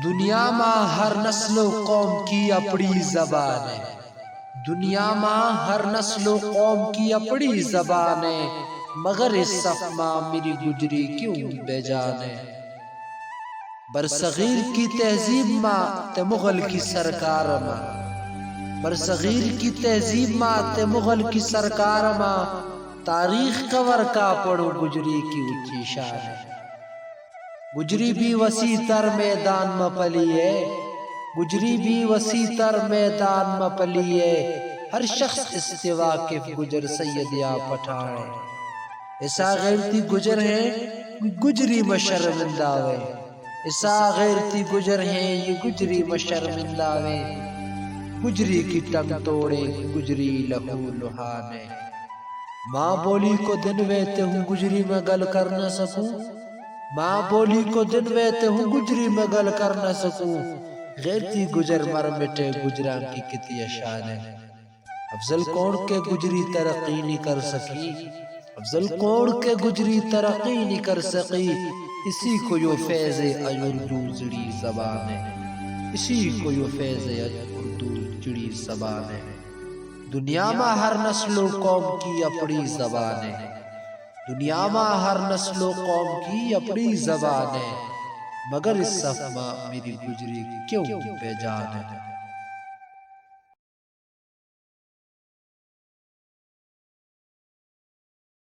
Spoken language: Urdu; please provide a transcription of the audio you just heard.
دنیا میں ہر نسل و قوم کی اپنی زبان ہے، دنیا میں ہر نسل و قوم کی اپنی زبان ہے، مگر اس صف میں میری گجری کیوں بے جان ہے۔ برصغیر کی تہذیب میں تے مغل کی سرکار میں، برصغیر کی تہذیب میں تے مغل کی سرکار میں، تاریخ کور کا پڑھو گجری کی اونچی شان ہے۔ گجری بھی وسیع تر میدان میں پلی ہے، گجری بھی وسیع تر میدان میں پلی ہے، ہر شخص اس سے واقف گجر سید یا پٹھان ہے۔ ایسا غیرتی گجر ہے گجری میں شرمندہ ہے، ایسا غیرتی گجر ہے یہ گجری میں شرمندہ ہے، گجری کی ٹنگ توڑے گجری لہو لہان ہے۔ ماں بولی کو دن ویتے ہوں گجری میں گل کر نہ سکوں، ماں بولی کو دن ویتے ہوں گجری میں گل کر نہ سکوں، غیرتی گجر مر مٹے گجراں کی کتنی شان ہے۔ افضل کون کے گجری ترقی نہیں کر سکی، افضل کون کے گجری ترقی نہیں کر سکی، اسی کو یو فیض اردو جڑی زبان ہے، اسی کو یو فیض اردو جڑی زبان ہے۔ دنیا میں ہر نسل و قوم کی اپنی زبان ہے، دنیا میں ہر نسل و قوم کی اپنی زبان ہے، مگر اس صف میں میری گجری کیوں بے جان ہے۔